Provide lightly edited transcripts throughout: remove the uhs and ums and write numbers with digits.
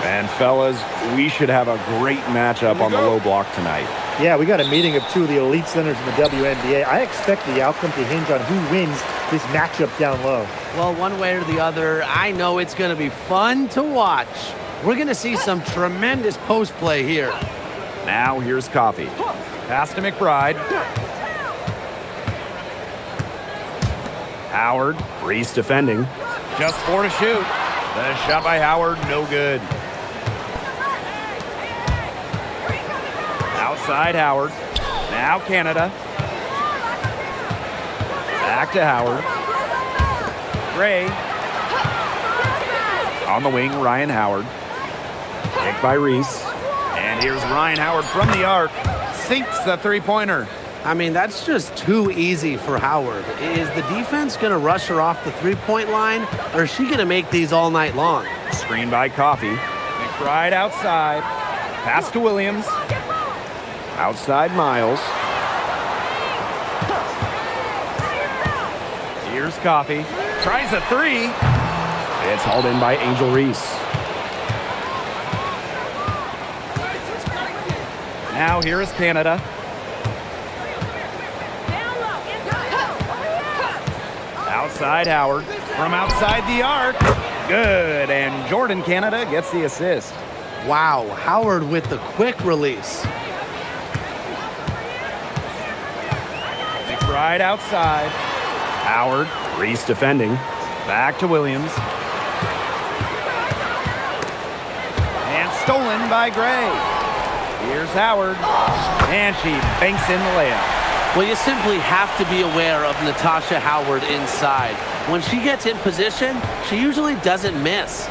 And fellas, we should have a great matchup on the low block tonight. Yeah, we got a meeting of two of the elite centers in the WNBA. I expect the outcome to hinge on who wins this matchup down low. Well, one way or the other, I know it's going to be fun to watch. We're going to see some tremendous post play here. Now here's Coffee. Pass to McBride. Howard, Reese defending. Just 4 to shoot. The shot by Howard, no good. Outside Howard. Now Canada. Back to Howard. Gray. On the wing, Ryan Howard. Kicked by Reese. And here's Ryan Howard from the arc. Sinks the three-pointer. I mean, that's just too easy for Howard. Is the defense going to rush her off the three-point line, or is she going to make these all night long? Screen by Coffee. McBride outside. Pass to Williams. Outside Miles. Here's Coffee. Tries a three. It's hauled in by Angel Reese. Now here is Canada. Outside Howard. From outside the arc. Good. And Jordan Canada gets the assist. Wow, Howard with the quick release. McBride outside. Howard. Reese defending. Back to Williams. And stolen by Gray. Here's Howard. And she banks in the layup. Well, you simply have to be aware of Natasha Howard inside. When she gets in position, she usually doesn't miss.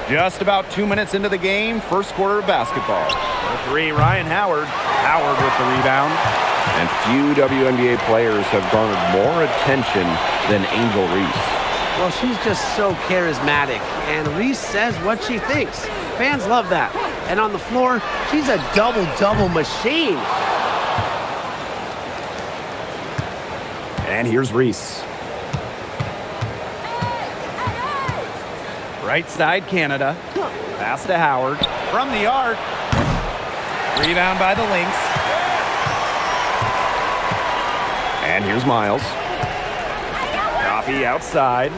Just about 2 minutes into the game, first quarter of basketball. For three, Ryan Howard. Howard with the rebound. And few WNBA players have garnered more attention than Angel Reese. Well, she's just so charismatic, and Reese says what she thinks. Fans love that. And on the floor, she's a double-double machine. And here's Reese. Right side, Canada. Pass to Howard. From the arc. Rebound by the Lynx. And here's Miles. Coffee outside.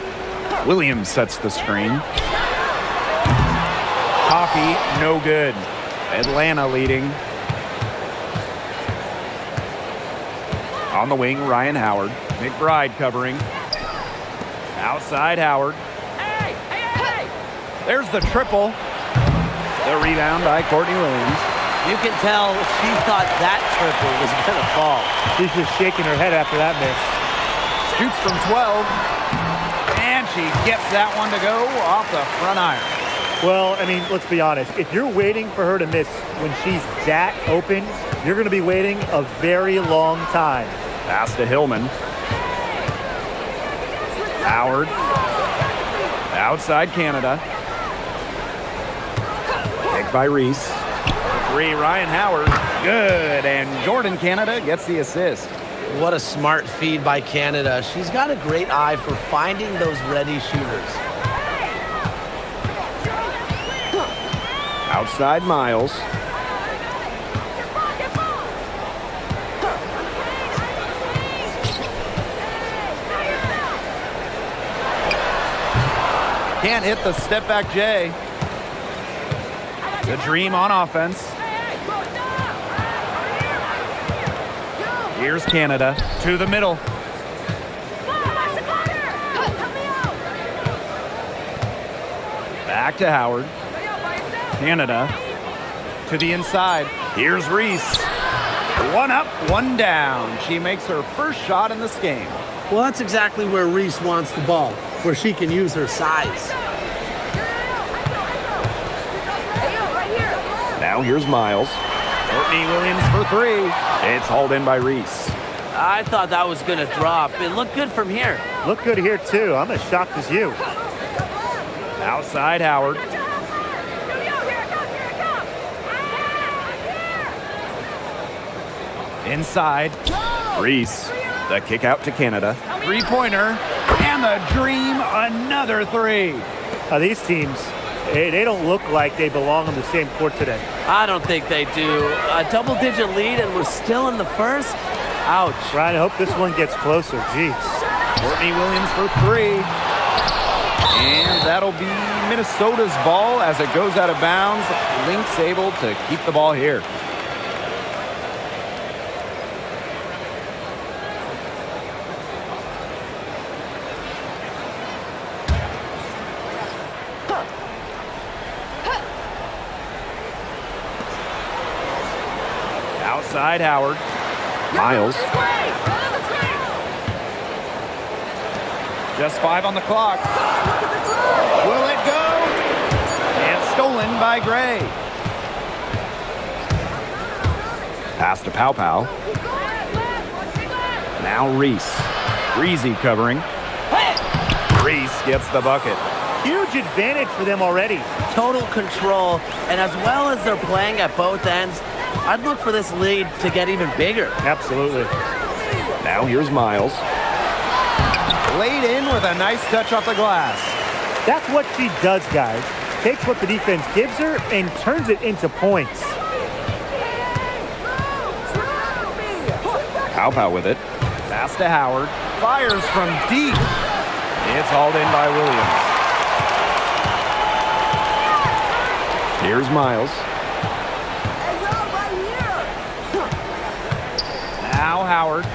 Williams sets the screen. Coffee, no good. Atlanta leading. On the wing, Ryan Howard. McBride covering. Outside Howard. There's the triple. The rebound by Courtney Williams. You can tell she thought that triple was going to fall. She's just shaking her head after that miss. Shoots from 12. And she gets that one to go off the front iron. Well, I mean, let's be honest. If you're waiting for her to miss when she's that open, you're going to be waiting a very long time. Pass to Hillman. Howard. Outside Canada. Kicked by Reese. Three, Ryan Howard. Good. And Jordan Canada gets the assist. What a smart feed by Canada. She's got a great eye for finding those ready shooters. Outside Miles. Can't hit the step back J. The Dream on offense. Here's Canada to the middle. Back to Howard. Canada to the inside. Here's Reese. One up, one down. She makes her first shot in this game. Well, that's exactly where Reese wants the ball, where she can use her size. Now here's Miles. Courtney Williams for three. It's hauled in by Reese. I thought that was going to drop. It looked good from here. Look good here, too. I'm as shocked as you. Outside Howard. Inside. Reese. The kick out to Canada. Three-pointer. And the Dream, another Another three. These teams, they don't look like they belong on the same court today. I don't think they do. A double-digit lead, and we're still in the first? Ouch. Ryan, I hope this one gets closer. Jeez. Courtney Williams for three. And that'll be Minnesota's ball as it goes out of bounds. Lynx able to keep the ball here. Outside Howard. Miles. Just 5 on the clock. Will it go? And stolen by Gray. Pass to Pow Pow. Now Reese. Breezy covering. Reese gets the bucket. Huge advantage for them already. Total control, and as well as they're playing at both ends, I'd look for this lead to get even bigger. Absolutely. Now here's Miles. Laid in with a nice touch off the glass. That's what she does, guys. Takes what the defense gives her and turns it into points. Pow Pow with it. Pass to Howard. Fires from deep. It's hauled in by Williams. Here's Miles. Now Howard.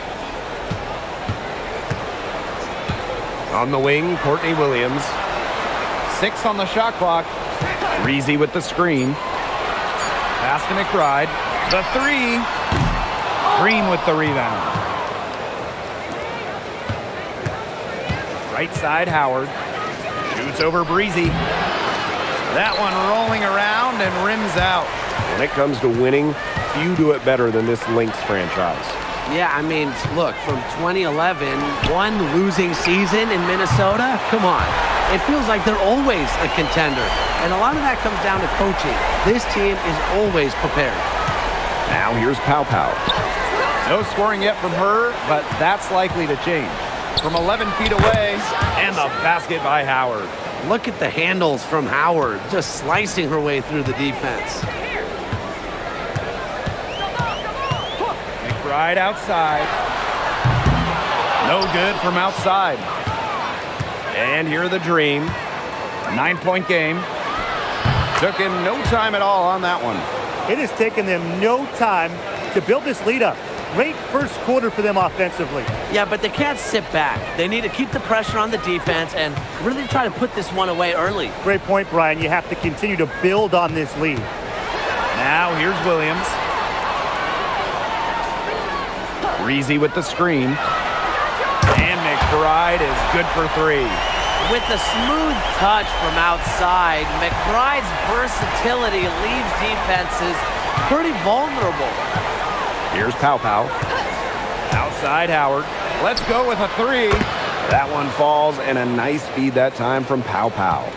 On the wing, Courtney Williams. 6 on the shot clock. Breezy with the screen. Pass to McBride. The three. Green with the rebound. Right side, Howard. Shoots over Breezy. That one rolling around and rims out. When it comes to winning, few do it better than this Lynx franchise. Yeah, I mean, look, from 2011, one losing season in Minnesota, come on. It feels like they're always a contender. And a lot of that comes down to coaching. This team is always prepared. Now here's Pow Pow. No scoring yet from her, but that's likely to change. From 11 feet away, and the basket by Howard. Look at the handles from Howard, just slicing her way through the defense. Right outside. No good from outside. And here are the Dream. 9-point game. Took him no time at all on that one. It has taken them no time to build this lead up. Great first quarter for them offensively. Yeah, but they can't sit back. They need to keep the pressure on the defense and really try to put this one away early. Great point, Brian. You have to continue to build on this lead. Now here's Williams. Breezy with the screen. And McBride is good for three. With the smooth touch from outside, McBride's versatility leaves defenses pretty vulnerable. Here's Pow Pow. Outside Howard. Let's go with a three. That one falls, and a nice feed that time from Pow Pow.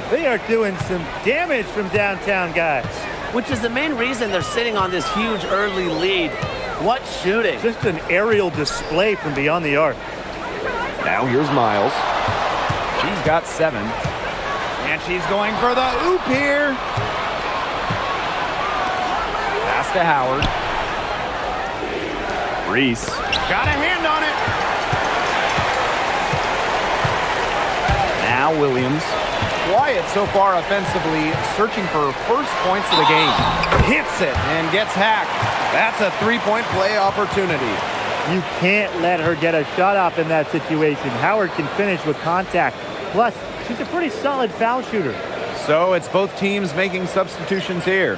They are doing some damage from downtown, guys. Which is the main reason they're sitting on this huge early lead. What shooting. Just an aerial display from beyond the arc. Now here's Miles. She's got 7. And she's going for the oop here. Pass to Howard. Reese. Got a hand on it. Now Williams. Quiet so far offensively, searching for first points of the game. Hits it and gets hacked. That's a three-point play opportunity. You can't let her get a shot off in that situation. Howard can finish with contact. Plus, she's a pretty solid foul shooter. So it's both teams making substitutions here.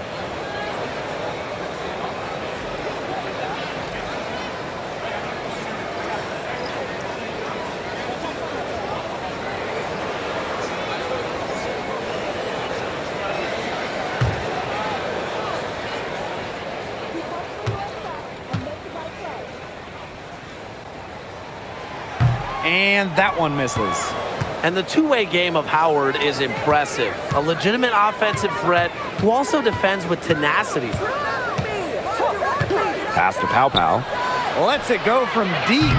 And that one misses. And the two-way game of Howard is impressive. A legitimate offensive threat who also defends with tenacity. Pass to Pow Pow. Lets it go from deep.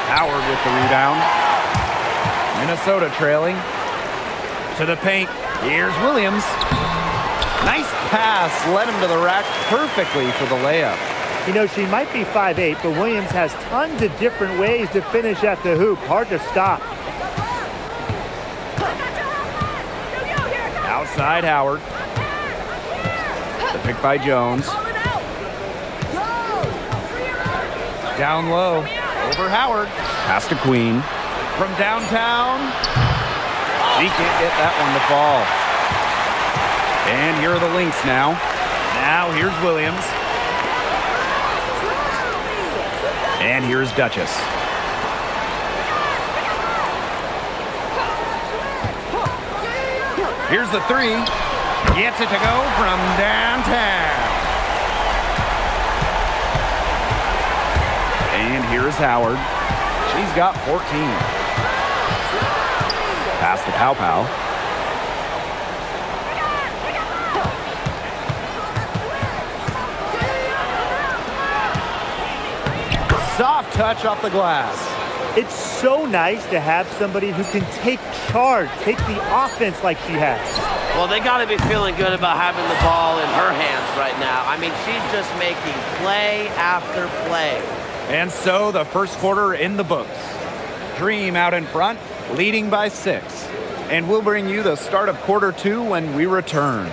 Howard with the rebound. Minnesota trailing. To the paint. Here's Williams. Nice pass. Led him to the rack perfectly for the layup. You know, she might be 5'8", but Williams has tons of different ways to finish at the hoop. Hard to stop. Outside Howard. The pick by Jones. Down low. Over Howard. Pass to Queen. From downtown. She can't get that one to fall. And here are the Lynx now. Now here's Williams. And here's Duchess. Here's the three. Gets it to go from downtown. And here's Howard. She's got 14. Pass to Pow Pow. Soft touch off the glass. It's so nice to have somebody who can take charge, take the offense like she has. Well, they got to be feeling good about having the ball in her hands right now. I mean, she's just making play after play. And so the first quarter in the books. Dream out in front, leading by 6. And we'll bring you the start of quarter 2 when we return.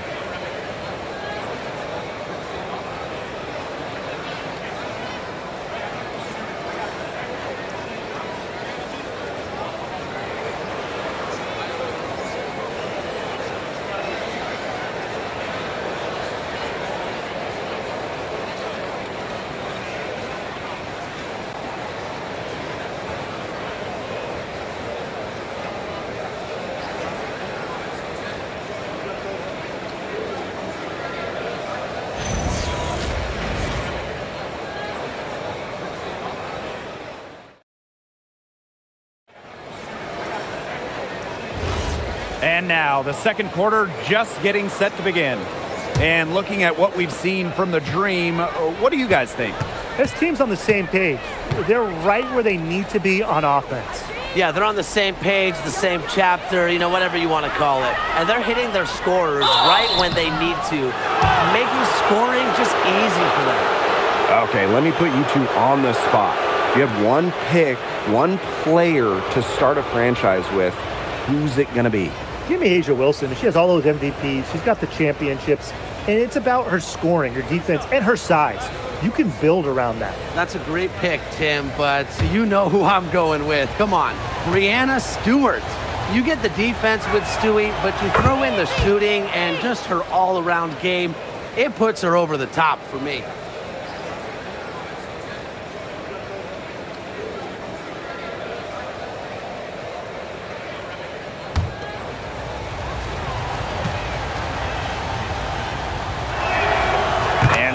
And now the second quarter just getting set to begin. And looking at what we've seen from the Dream, what do you guys think? This team's on the same page. They're right where they need to be on offense. Yeah, they're on the same page, the same chapter, you know, whatever you want to call it. And they're hitting their scorers right when they need to, making scoring just easy for them. Okay, let me put you two on the spot. If you have one pick, one player to start a franchise with, who's it going to be? Give me Asia Wilson. She has all those MVPs. She's got the championships. And it's about her scoring, her defense, and her size. You can build around that. That's a great pick, Tim, but you know who I'm going with. Come on, Brianna Stewart. You get the defense with Stewie, but you throw in the shooting and just her all-around game. It puts her over the top for me.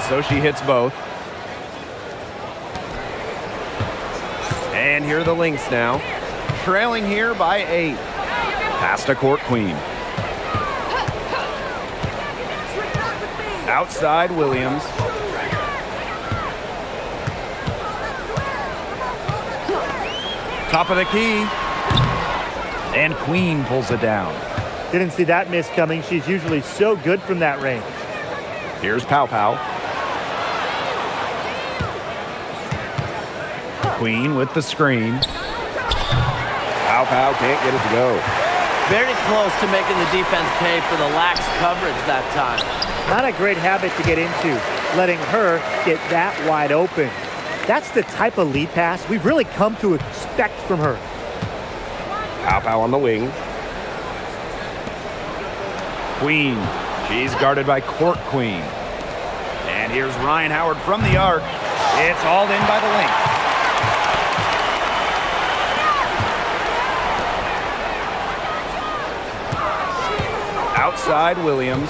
So she hits both. And here are the Lynx now. Trailing here by 8. Pass to court Queen. Outside Williams. Top of the key. And Queen pulls it down. Didn't see that miss coming. She's usually so good from that range. Here's Pow Pow. Queen with the screen. Pow Pow can't get it to go. Very close to making the defense pay for the lax coverage that time. Not a great habit to get into, letting her get that wide open. That's the type of lead pass we've really come to expect from her. Pow Pow on the wing. Queen. She's guarded by Court Queen. And here's Ryan Howard from the arc. It's hauled in by the Lynx. Outside Williams.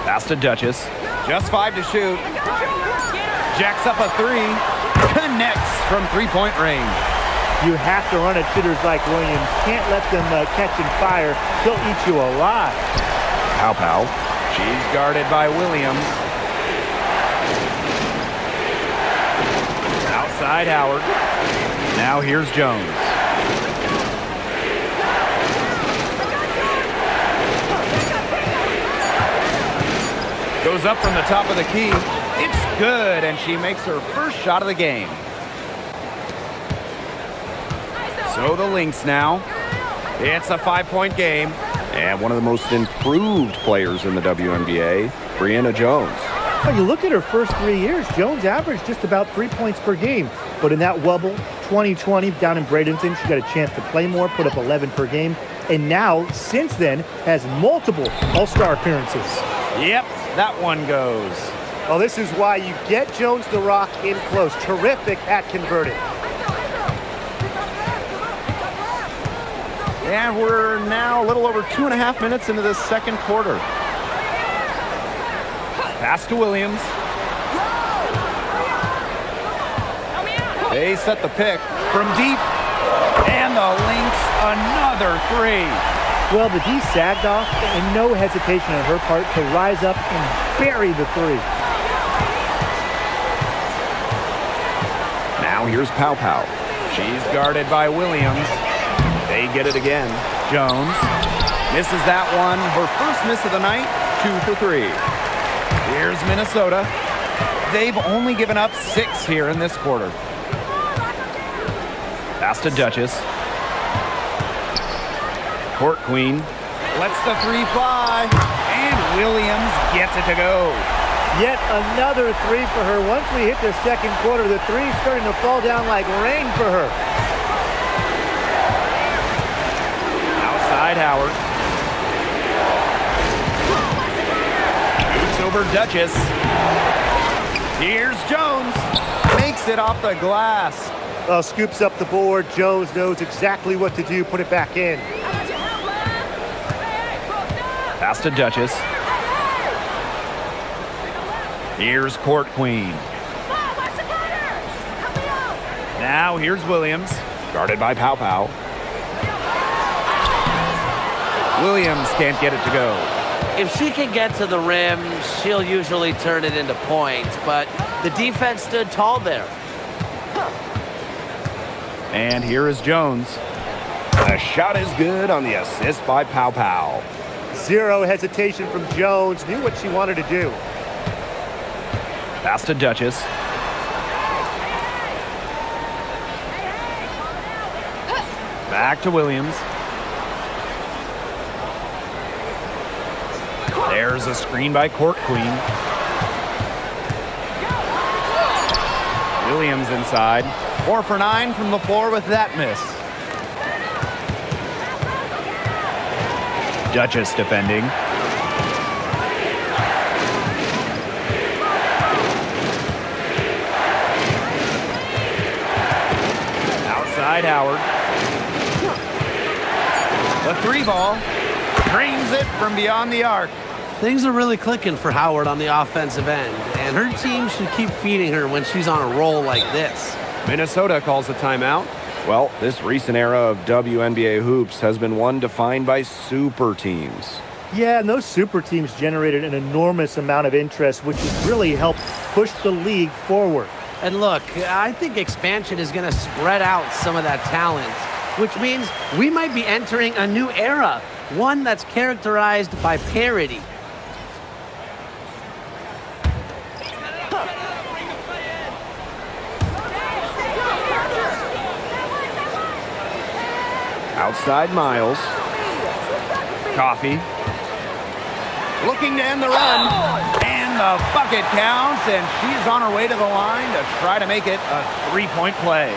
Pass to Duchess. Just 5 to shoot. Jacks up a 3. Connects from three-point range. You have to run at shooters like Williams. Can't let them catch and fire. They'll eat you alive. Pow Pow. She's guarded by Williams. Outside Howard. Now here's Jones. Goes up from the top of the key. It's good, and she makes her first shot of the game. So the Lynx now. It's a 5-point game. And one of the most improved players in the WNBA, Brianna Jones. Well, you look at her first 3 years, Jones averaged just about 3 points per game. But in that wobble, 2020 down in Bradenton, she got a chance to play more, put up 11 per game. And now, since then, has multiple All-Star appearances. Yep, that one goes. Well, this is why you get Jones the Rock in close. Terrific at converting. And we're now a little over 2.5 minutes into this second quarter. Pass to Williams. They set the pick from deep. And the Lynx, another three. Well, the D sagged off, and no hesitation on her part to rise up and bury the three. Now here's Pow Pow. She's guarded by Williams. They get it again. Jones misses that one. Her first miss of the night, 2 for 3. Here's Minnesota. They've only given up 6 here in this quarter. Pass to Duchess. Court Queen lets the three fly. And Williams gets it to go. Yet another three for her. Once we hit the second quarter, the three's starting to fall down like rain for her. Outside Howard. Shoots over Duchess. Here's Jones. Makes it off the glass. Well, scoops up the board. Jones knows exactly what to do. Put it back in. Pass to Duchess. Here's Court Queen. Now here's Williams. Guarded by Pow Pow. Williams can't get it to go. If she can get to the rim, she'll usually turn it into points, but the defense stood tall there. And here is Jones. The shot is good on the assist by Pow Pow. Zero hesitation from Jones. Knew what she wanted to do. Pass to Duchess. Back to Williams. There's a screen by Court Queen. Williams inside. 4 for 9 from the floor with that miss. Duchess defending. Outside Howard. The three ball. Drains it from beyond the arc. Things are really clicking for Howard on the offensive end, and her team should keep feeding her when she's on a roll like this. Minnesota calls a timeout. Well, this recent era of WNBA hoops has been one defined by super teams. Yeah, and those super teams generated an enormous amount of interest, which has really helped push the league forward. And look, I think expansion is going to spread out some of that talent, which means we might be entering a new era, one that's characterized by parity. Outside Miles. Coffee. Looking to end the run. And the bucket counts, and she's on her way to the line to try to make it a three-point play.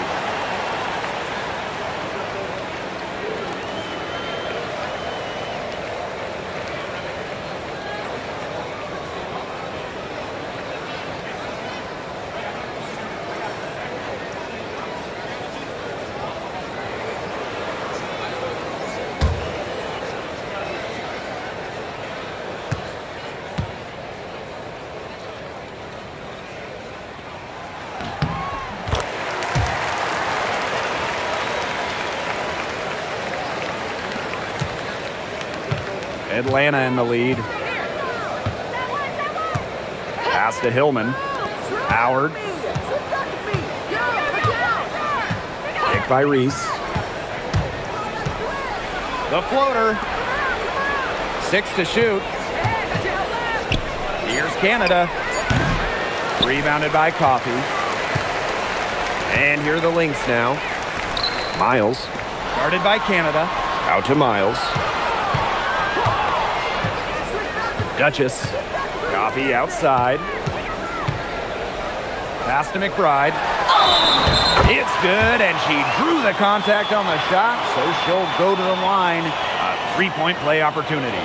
Atlanta in the lead. Pass to Hillman. Howard. by Reese. The floater. 6 to shoot. Here's Canada. Rebounded by Coffey. And here are the Lynx now. Miles. Guarded by Canada. Out to Miles. Duchess. Coffey outside. Pass to McBride. It's good, and she drew the contact on the shot, so she'll go to the line. A three-point play opportunity.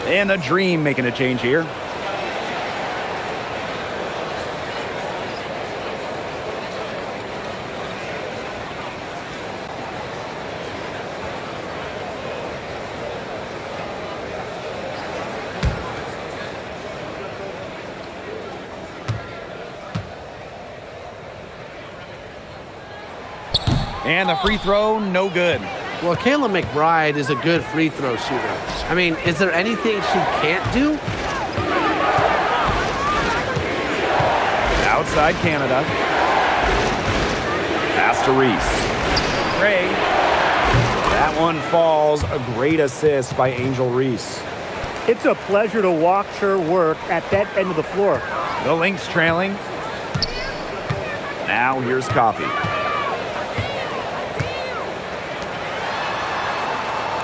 And the Dream making a change here. And the free throw, no good. Well, Kayla McBride is a good free throw shooter. I mean, is there anything she can't do? Outside Canada. Pass to Reese. Gray. That one falls. A great assist by Angel Reese. It's a pleasure to watch her work at that end of the floor. The Lynx trailing. Now here's Coffey.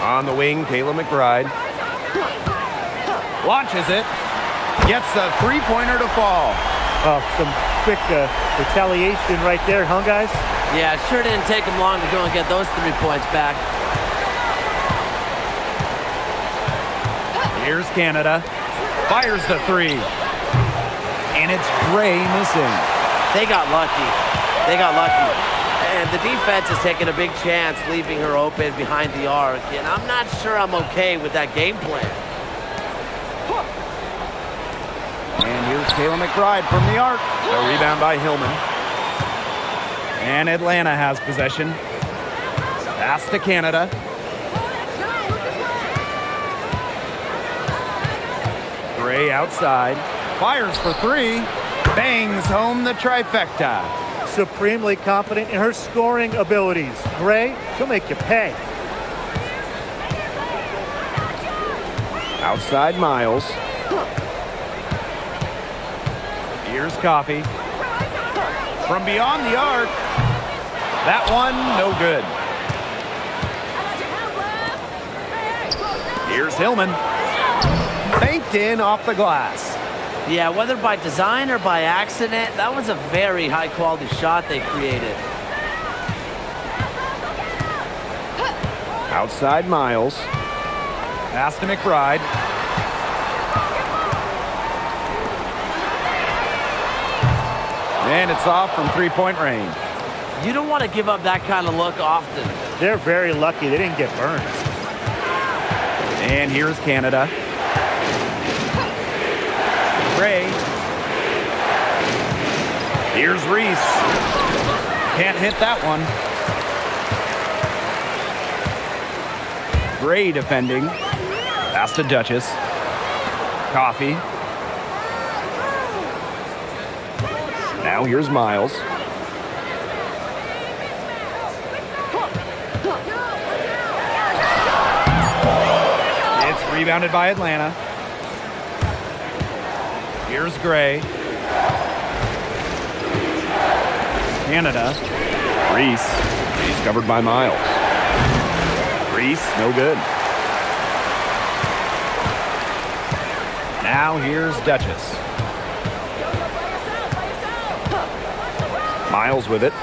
On the wing, Kayla McBride. Launches it. Gets a three-pointer to fall. Oh, some quick retaliation right there, huh, guys? Yeah, it sure didn't take them long to go and get those 3 points back. Here's Canada. Fires the three. And it's Gray missing. They got lucky. They got lucky. And the defense is taking a big chance, leaving her open behind the arc. And I'm not sure I'm okay with that game plan. And here's Kayla McBride from the arc. A rebound by Hillman. And Atlanta has possession. Pass to Canada. Gray outside. Fires for three. Bangs home the trifecta. Supremely confident in her scoring abilities. Gray, she'll make you pay. Outside Miles. Here's Coffey. From beyond the arc. That one, no good. Here's Hillman. Faked in off the glass. Yeah, whether by design or by accident, that was a very high-quality shot they created. Outside Miles. Pass to McBride. And it's off from three-point range. You don't want to give up that kind of look often. They're very lucky they didn't get burned. And here's Canada. Gray. Here's Reese. Can't hit that one. Gray defending. Pass to Duchess. Coffey. Now here's Miles. It's rebounded by Atlanta. Here's Gray. Canada. Reese. He's covered by Miles. Reese, no good. Now here's Duchess. Miles with it.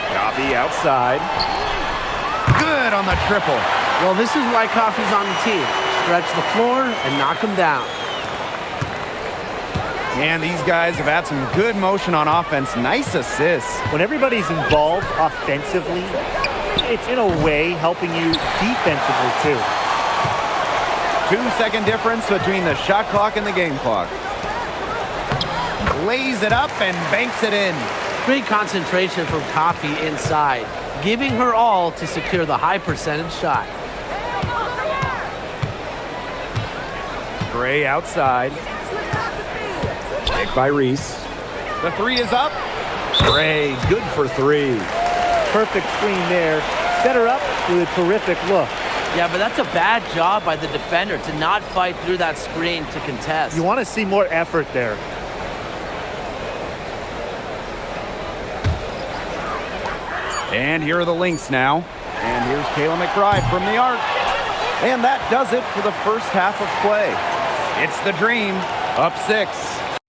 Coffey outside. Good on the triple. Well, this is why Coffey's on the team. Stretch the floor and knock him down. And these guys have had some good motion on offense. Nice assists. When everybody's involved offensively, it's in a way helping you defensively too. 2-second difference between the shot clock and the game clock. Lays it up and banks it in. Great concentration from Coffey inside, giving her all to secure the high percentage shot. Gray outside. Pick by Reese. The three is up. Gray, good for three. Perfect screen there. Set her up with a terrific look. Yeah, but that's a bad job by the defender to not fight through that screen to contest. You want to see more effort there. And here are the Lynx now. And here's Kayla McBride from the arc. And that does it for the first half of play. It's the Dream, up 6.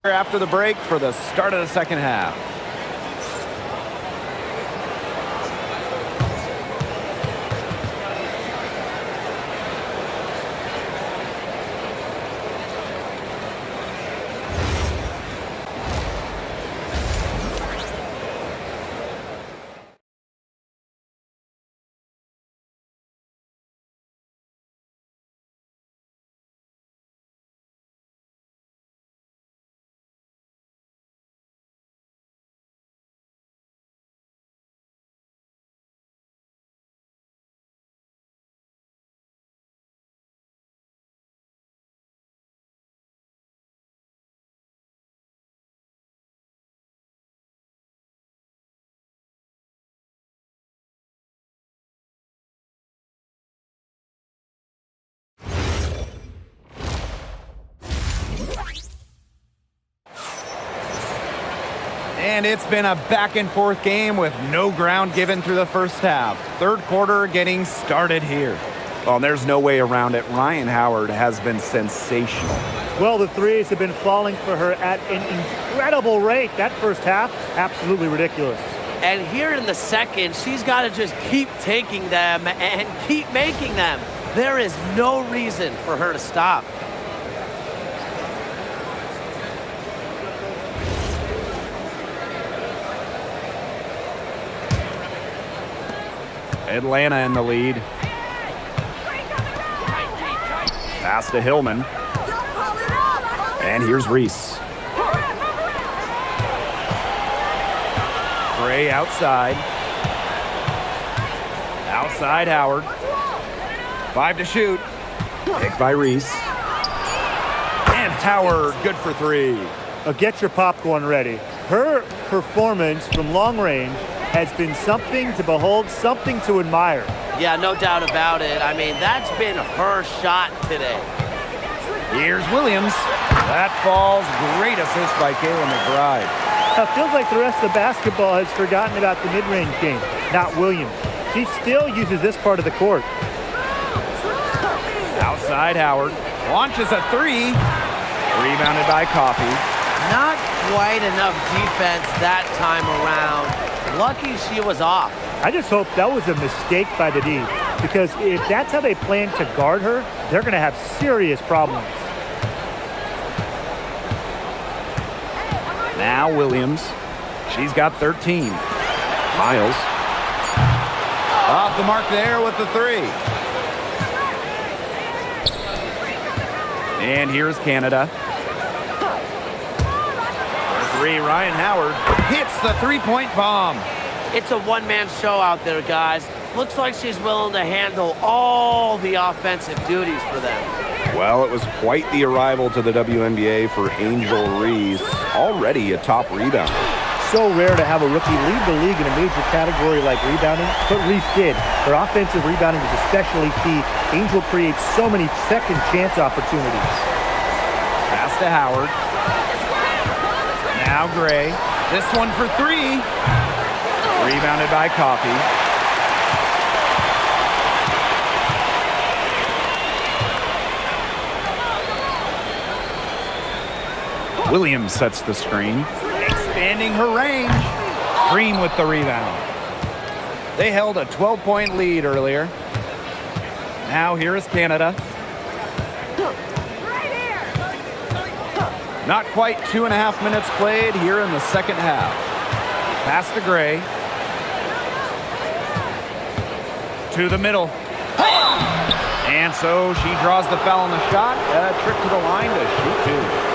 After the break for the start of the second half. And it's been a back-and-forth game with no ground given through the first half. Third quarter getting started here. Well, there's no way around it. Ryan Howard has been sensational. Well, the threes have been falling for her at an incredible rate. That first half, absolutely ridiculous. And here in the second, she's got to just keep taking them and keep making them. There is no reason for her to stop. Atlanta in the lead. Pass to Hillman. And here's Reese. Gray outside. Outside Howard. 5 to shoot. Picked by Reese. And Howard, good for 3. Get your popcorn ready. Her performance from long range has been something to behold, something to admire. Yeah, no doubt about it. I mean, that's been her shot today. Here's Williams. That falls. Great assist by Kayla McBride. It feels like the rest of the basketball has forgotten about the mid-range game, not Williams. She still uses this part of the court. Outside Howard. Launches a 3. Rebounded by Coffey. Not quite enough defense that time around. Lucky she was off. I just hope that was a mistake by the D, because if that's how they plan to guard her, they're going to have serious problems. Now Williams. She's got 13. Miles. Off the mark there with the 3. And here's Canada. For 3, Ryan Howard hits the three-point bomb. It's a one-man show out there, guys. Looks like she's willing to handle all the offensive duties for them. Well, it was quite the arrival to the WNBA for Angel Reese, already a top rebounder. So rare to have a rookie lead the league in a major category like rebounding, but Reese did. Her offensive rebounding was especially key. Angel creates so many second chance opportunities. Pass to Howard. Now Gray. This one for 3. Rebounded by Coffey. Williams sets the screen, expanding her range. Green with the rebound. They held a 12-point lead earlier. Now here is Canada. Not quite 2.5 minutes played here in the second half. Pass to Gray. To the middle. And so she draws the foul on the shot. A trip to the line to shoot 2.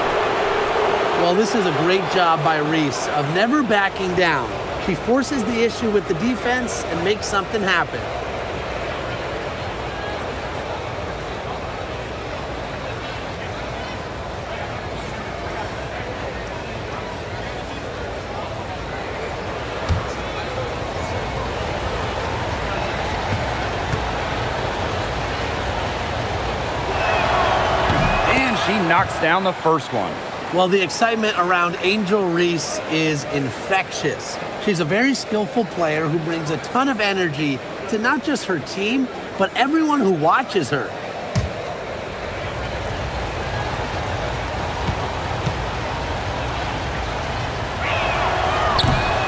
Well, this is a great job by Reese of never backing down. She forces the issue with the defense and makes something happen. she knocks down the first one. Well, the excitement around Angel Reese is infectious. She's a very skillful player who brings a ton of energy to not just her team, but everyone who watches her.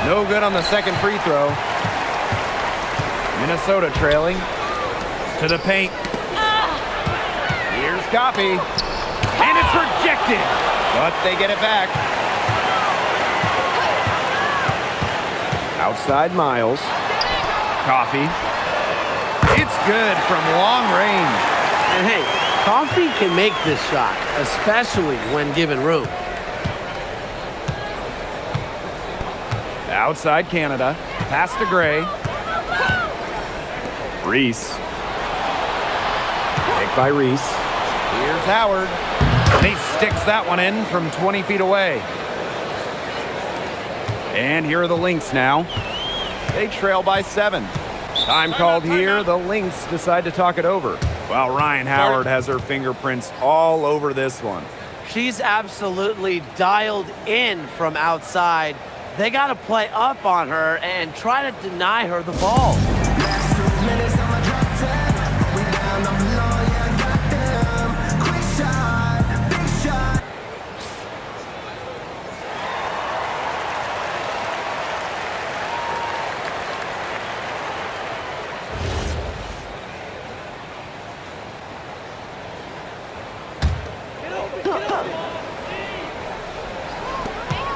No good on the second free throw. Minnesota trailing to the paint. Here's Coffee, and it's rejected, but they get it back. Outside Miles. Coffee. It's good from long range. And hey, Coffee can make this shot, especially when given room. Outside Canada. Pass to Gray. Reese. Picked by Reese. Here's Howard. And he sticks that one in from 20 feet away. And here are the Lynx now. They trail by 7. Time called here. The Lynx decide to talk it over. Well, Ryan Howard has her fingerprints all over this one. She's absolutely dialed in from outside. They got to play up on her and try to deny her the ball.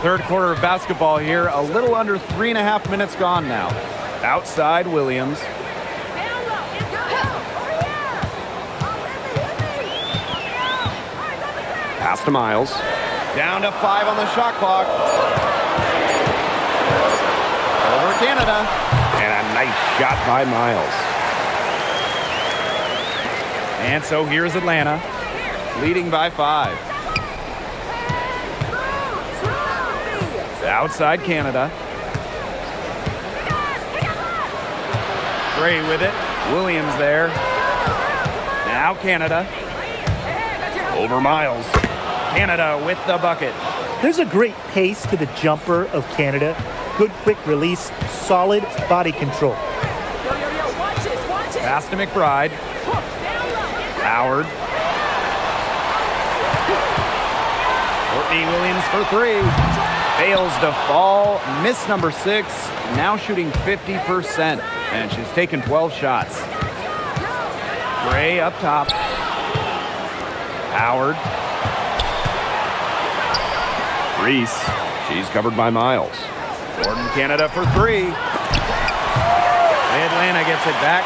Third quarter of basketball here. A little under 3.5 minutes gone now. Outside Williams. Pass to Miles. Down to 5 on the shot clock. Over Canada. And a nice shot by Miles. And so here's Atlanta, leading by 5. Outside Canada. Gray with it. Williams there. Now Canada. Over Miles. Canada with the bucket. There's a great pace to the jumper of Canada. Good quick release, solid body control. Pass to McBride. Howard. Courtney Williams for 3. Fails to fall. Miss number 6. Now shooting 50%. And she's taken 12 shots. Gray up top. Howard. Reese. She's covered by Miles. Jordan Canada for 3. Atlanta gets it back.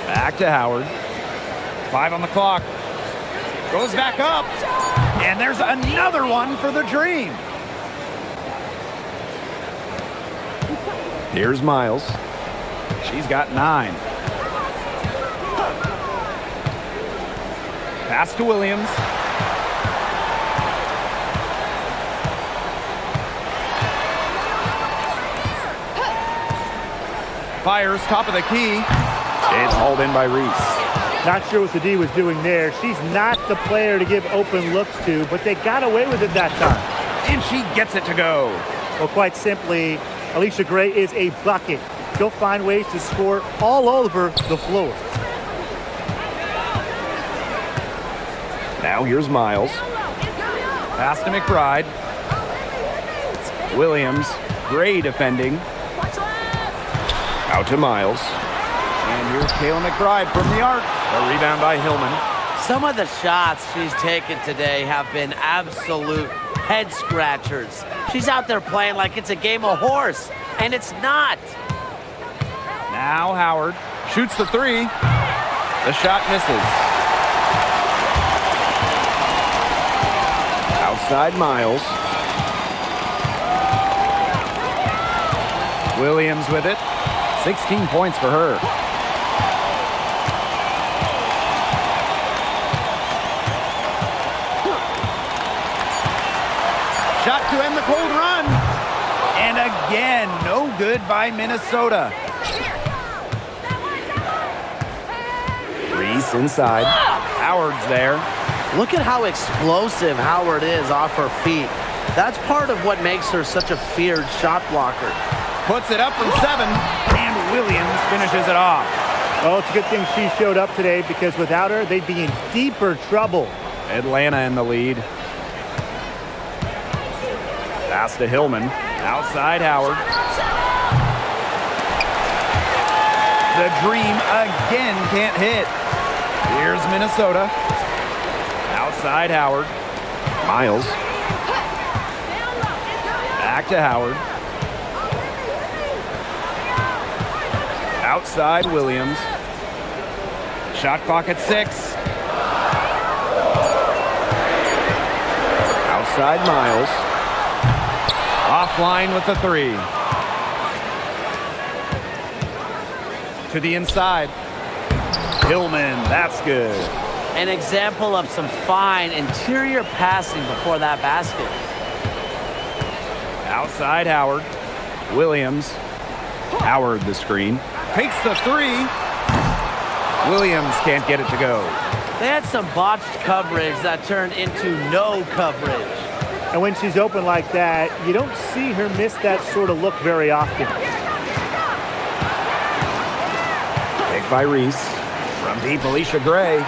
Back to Howard. 5 on the clock. Goes back up. And there's another one for the Dream. Here's Miles. She's got 9. Pass to Williams. Fires top of the key. It's hauled in by Reese. Not sure what the D was doing there. She's not the player to give open looks to, but they got away with it that time. And she gets it to go. Well, quite simply, Alicia Gray is a bucket. She'll find ways to score all over the floor. Now here's Miles. Pass to McBride. Williams. Gray defending. Out to Miles. And here's Kayla McBride from the arc. A rebound by Hillman. Some of the shots she's taken today have been absolute head scratchers. She's out there playing like it's a game of horse, and it's not. Now Howard shoots the 3. The shot misses. Outside Miles. Williams with it. 16 points for her. Shot to end the cold run. And again, no good by Minnesota. Reese inside. Howard's there. Look at how explosive Howard is off her feet. That's part of what makes her such a feared shot blocker. Puts it up from 7, and Williams finishes it off. Oh, it's a good thing she showed up today because without her, they'd be in deeper trouble. Atlanta in the lead. Pass to Hillman. Outside Howard. The dream again can't hit. Here's Minnesota. Outside Howard. Miles. Back to Howard. Outside Williams. Shot clock at 6. Outside Miles. Offline with the 3. To the inside. Hillman, that's good. An example of some fine interior passing before that basket. Outside Howard. Williams. Howard the screen. Takes the 3. Williams can't get it to go. They had some botched coverage that turned into no coverage. And when she's open like that, you don't see her miss that sort of look very often. Pick by Reese. From deep, Alicia Gray.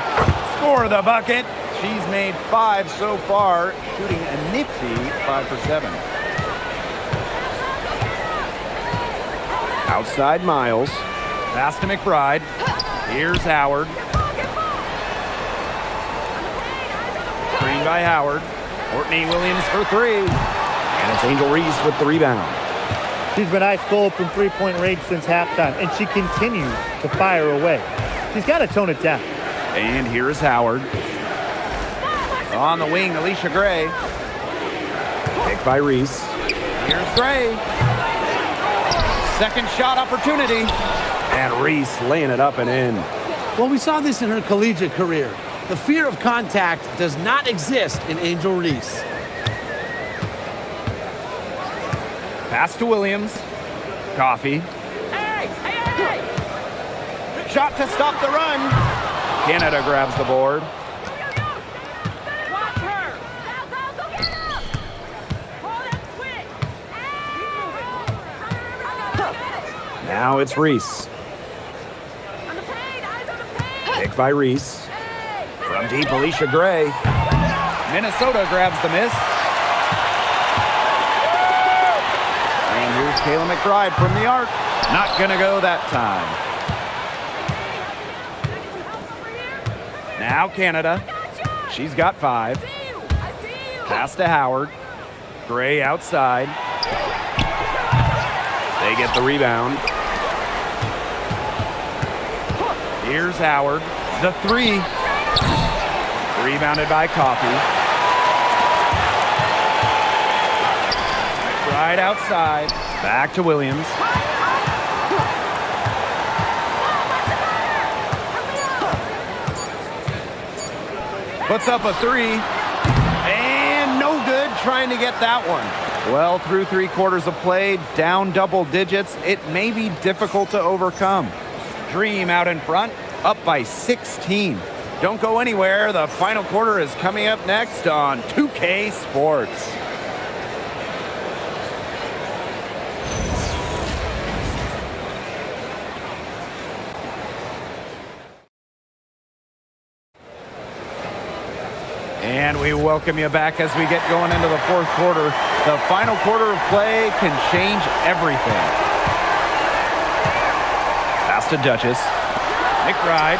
Score the bucket. She's made 5 so far, shooting a nifty 5 for 7. Outside Miles. Pass to McBride. Here's Howard. Screen by Howard. Courtney Williams for 3. And it's Angel Reese with the rebound. She's been ice cold from three-point range since halftime, and she continues to fire away. She's got to tone it down. And here's Howard. On the wing, Alicia Gray. Picked by Reese. Here's Gray. Second shot opportunity. And Reese laying it up and in. Well, we saw this in her collegiate career. The fear of contact does not exist in Angel Reese. Pass to Williams. Coffee. Shot to stop the run. Canada grabs the board. Now it's Reese. Picked by Reese. From deep, Alicia Gray. Minnesota grabs the miss. And here's Kayla McBride from the arc. Not gonna go that time. Now Canada. She's got 5. Pass to Howard. Gray outside. They get the rebound. Here's Howard. The 3. Rebounded by Coffee. Right outside. Back to Williams. Puts up a 3. And no good trying to get that one. Well, through 3 quarters of play, down double digits, it may be difficult to overcome. Dream out in front, up by 16. Don't go anywhere. The final quarter is coming up next on 2K Sports. And we welcome you back as we get going into the 4th quarter. The final quarter of play can change everything. Pass to Duchess. McBride.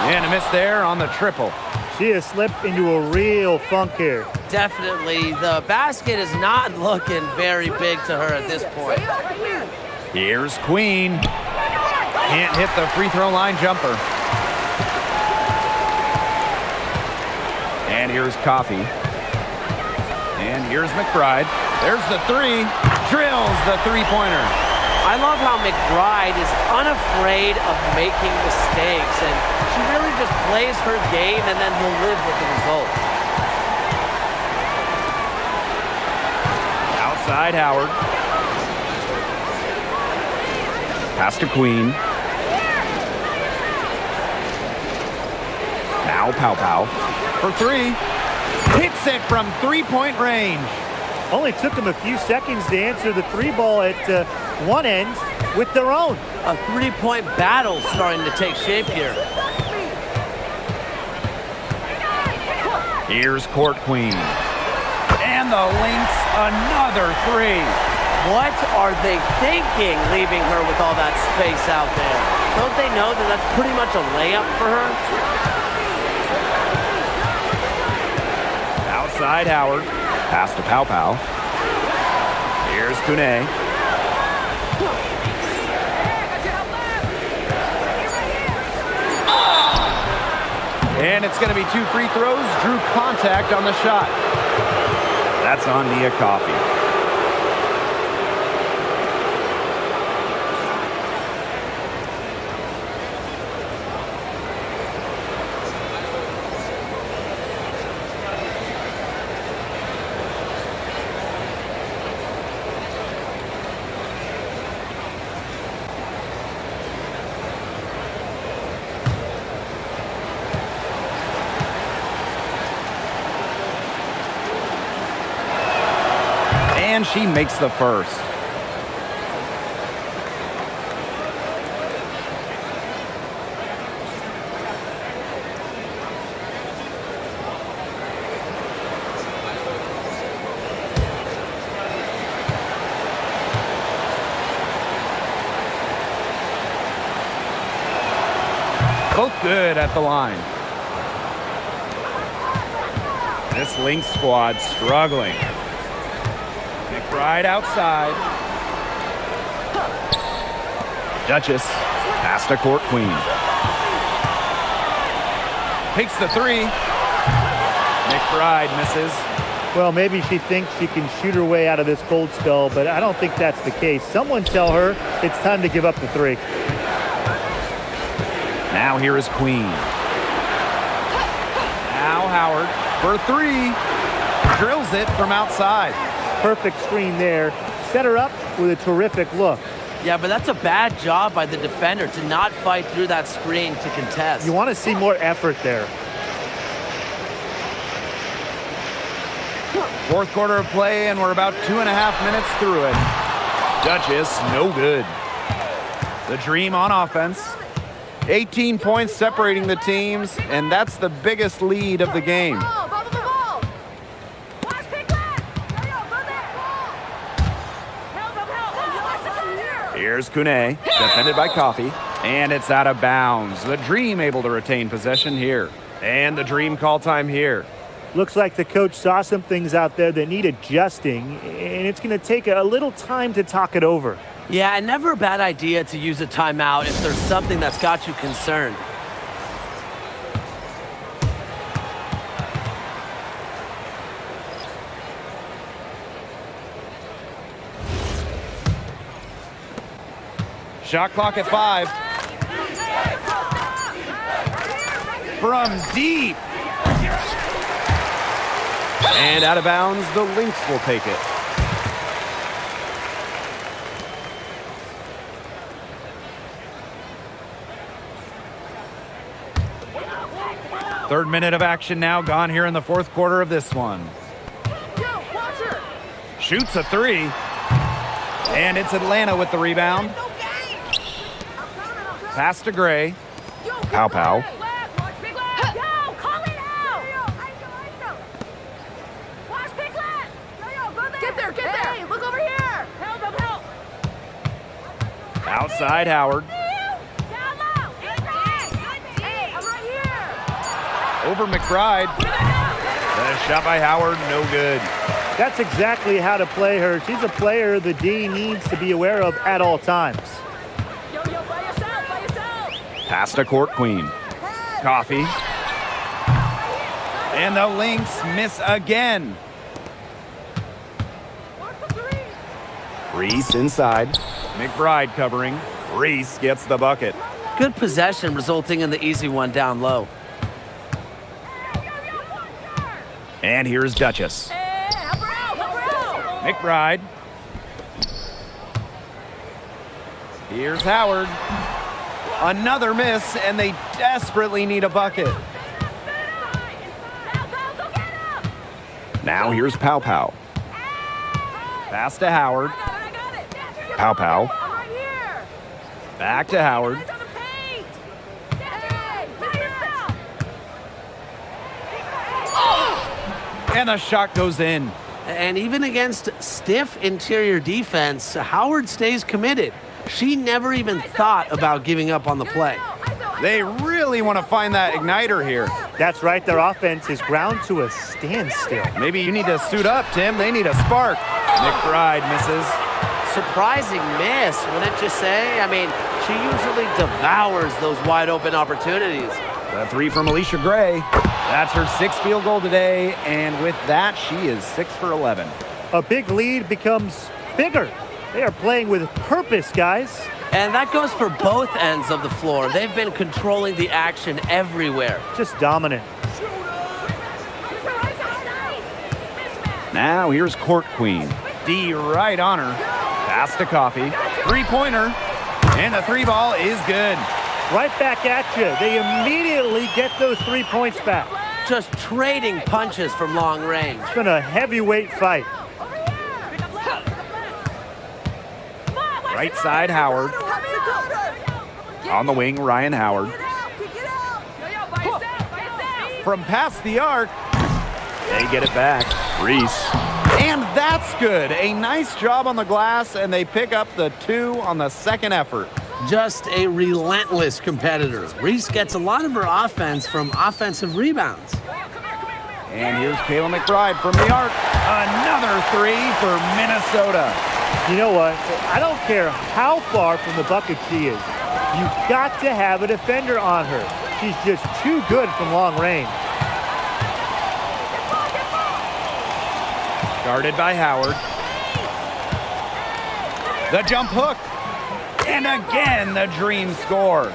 And a miss there on the triple. She has slipped into a real funk here. Definitely. The basket is not looking very big to her at this point. Here's Queen. Can't hit the free throw line jumper. And here's Coffee. And here's McBride. There's the 3. Drills the 3-pointer. I love how McBride is unafraid of making mistakes, and she really just plays her game and then will live with the results. Outside Howard. Pass to Queen. Now Pow for three. Hits it from three-point range. Only took them a few seconds to answer the three ball at one end with their own. A three-point battle starting to take shape here. Here's Court Queen. And the Lynx, another three. What are they thinking, leaving her with all that space out there? Don't they know that that's pretty much a layup for her? Outside Howard. Pass to Pow. Here's Kune. And it's going to be 2 free throws. Drew contact on the shot. That's on Nia Coffey. And she makes the first. Both good at the line. This Lynx squad struggling. McBride outside. Duchess, pass to Court Queen. Takes the three. McBride misses. Well, maybe she thinks she can shoot her way out of this cold spell, but I don't think that's the case. Someone tell her it's time to give up the three. Now here is Queen. Now Howard for three. Drills it from outside. Perfect screen there. Set her up with a terrific look. Yeah, but that's a bad job by the defender to not fight through that screen to contest. You want to see more effort there. Fourth quarter of play, and we're about 2.5 minutes through it. Duchess, no good. The Dream on offense. 18 points separating the teams, and that's the biggest lead of the game. Here's Kune, defended by Coffey, and it's out of bounds. The Dream able to retain possession here. And the Dream call time here. Looks like the coach saw some things out there that need adjusting, and it's going to take a little time to talk it over. Yeah, and never a bad idea to use a timeout if there's something that's got you concerned. Shot clock at 5. From deep. And out of bounds, the Lynx will take it. Third minute of action now gone here in the fourth quarter of this one. Shoots a three. And it's Atlanta with the rebound. Pass to Gray. Pow. Outside Howard. Over McBride. The shot by Howard, no good. That's exactly how to play her. She's a player the D needs to be aware of at all times. Pass to Court Queen. Coffey. And the Lynx miss again. Reese inside. McBride covering. Reese gets the bucket. Good possession resulting in the easy one down low. And here's Duchess. McBride. Here's Howard. Another miss, and they desperately need a bucket. Now here's Pow Pow. Pass to Howard. Pow Pow. Back to Howard. And the shot goes in. And even against stiff interior defense, Howard stays committed. She never even thought about giving up on the play. They really want to find that igniter here. That's right. Their offense is ground to a standstill. Maybe you need to suit up, Tim. They need a spark. McBride misses. Surprising miss, wouldn't you say? I mean, she usually devours those wide open opportunities. The three from Alicia Gray. That's her sixth field goal today, and with that, she is 6 for 11. A big lead becomes bigger. They are playing with purpose, guys. And that goes for both ends of the floor. They've been controlling the action everywhere. Just dominant. Now here's Court Queen. D right on her. Pass to Coffee. Three-pointer. And the three ball is good. Right back at you. They immediately get those 3 points back. Just trading punches from long range. It's been a heavyweight fight. Right side, Howard. On the wing, Ryan Howard. From past the arc, they get it back. Reese. And that's good. A nice job on the glass, and they pick up the 2 on the second effort. Just a relentless competitor. Reese gets a lot of her offense from offensive rebounds. And here's Kayla McBride from the arc. Another 3 for Minnesota. You know what? I don't care how far from the bucket she is. You've got to have a defender on her. She's just too good from long range. Guarded by Howard. The jump hook. And again, the dream score.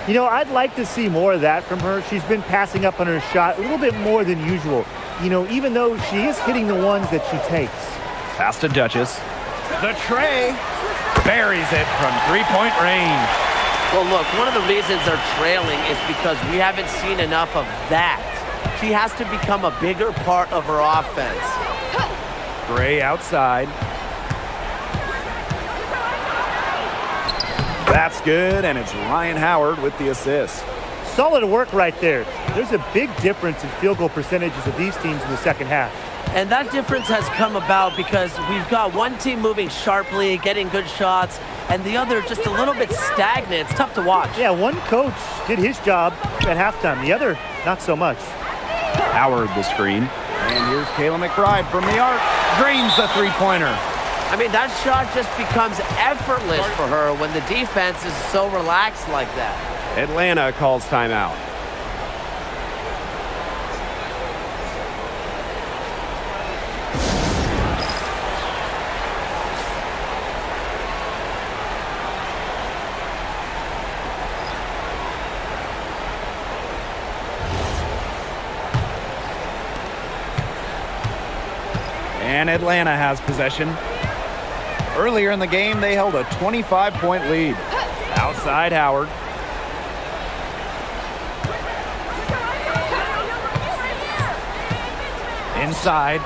You know, I'd like to see more of that from her. She's been passing up on her shot a little bit more than usual. You know, even though she is hitting the ones that she takes. Pass to Duchess. The tray buries it from three-point range. Well, look, one of the reasons they're trailing is because we haven't seen enough of that. She has to become a bigger part of her offense. Gray outside. That's good, and it's Ryan Howard with the assist. Solid work right there. There's a big difference in field goal percentages of these teams in the second half. And that difference has come about because we've got one team moving sharply, getting good shots, and the other just a little bit stagnant. It's tough to watch. Yeah, one coach did his job at halftime. The other, not so much. Howard the screen. And here's Kayla McBride from the arc. Drains the three-pointer. I mean, that shot just becomes effortless for her when the defense is so relaxed like that. Atlanta calls timeout. And Atlanta has possession. Earlier in the game, they held a 25-point lead. Outside Howard. Inside.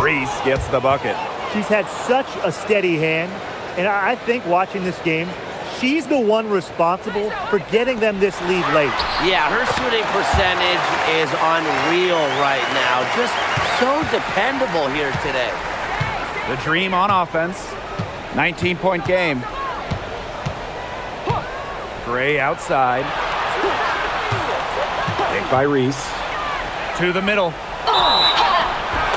Reese gets the bucket. She's had such a steady hand, and I think watching this game, she's the one responsible for getting them this lead late. Yeah, her shooting percentage is unreal right now. Just so dependable here today. The dream on offense. 19-point game. Gray outside. Take by Reese. To the middle.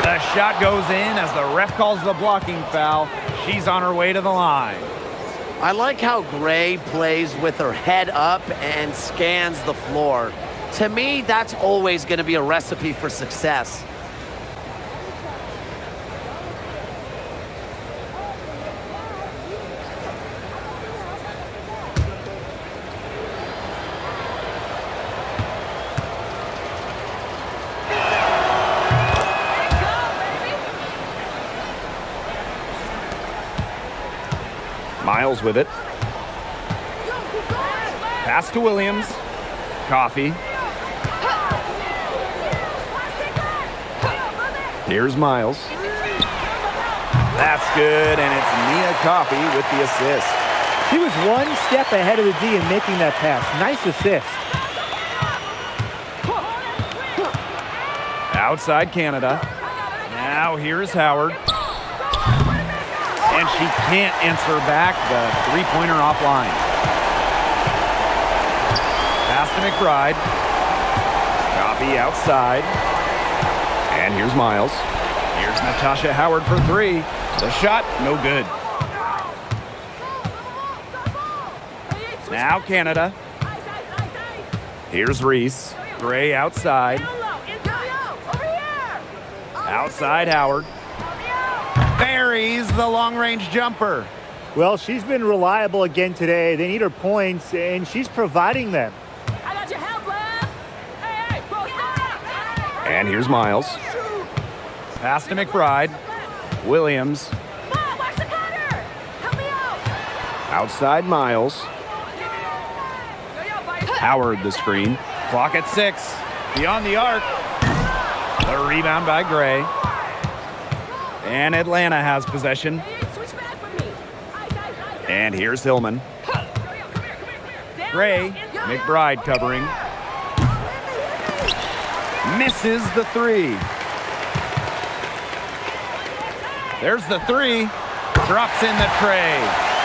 The shot goes in as the ref calls the blocking foul. She's on her way to the line. I like how Gray plays with her head up and scans the floor. To me, that's always going to be a recipe for success. Miles with it. Pass to Williams. Coffee. Here's Miles. That's good, and it's Nia Coffey with the assist. He was one step ahead of the D in making that pass. Nice assist. Outside Canada. Now here's Howard. And she can't answer back the three-pointer offline. Pass to McBride. Coffey outside. And here's Miles. Here's Natasha Howard for three. The shot, no good. Now Canada. Here's Reese. Gray outside. Outside Howard. Buries the long-range jumper. Well, she's been reliable again today. They need her points, and she's providing them. I got your help, love. Hey, bro, And here's Miles. Pass to McBride. Williams. Mom, watch the cutter. Help me out. Outside Miles. Howard the screen. Clock at 6. Beyond the arc. The rebound by Gray. And Atlanta has possession. Switch back with me. And here's Hillman. Gray. McBride covering. Misses the three. There's the three. Drops in the tray.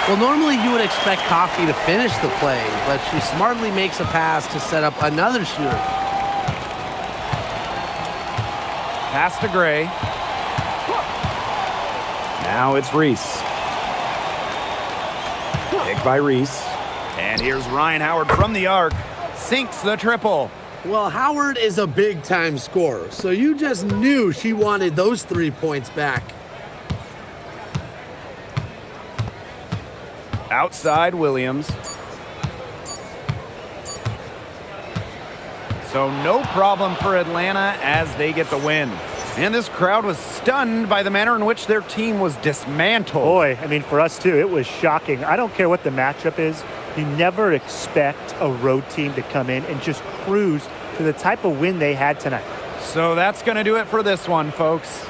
Well, normally you would expect Coffey to finish the play, but she smartly makes a pass to set up another shooter. Pass to Gray. Now it's Reese. Picked by Reese. And here's Ryan Howard from the arc. Sinks the triple. Well, Howard is a big-time scorer, so you just knew she wanted those 3 points back. Outside Williams. So no problem for Atlanta as they get the win. And this crowd was stunned by the manner in which their team was dismantled. Boy, I mean, for us too, it was shocking. I don't care what the matchup is. You never expect a road team to come in and just cruise to the type of win they had tonight. So that's going to do it for this one, folks.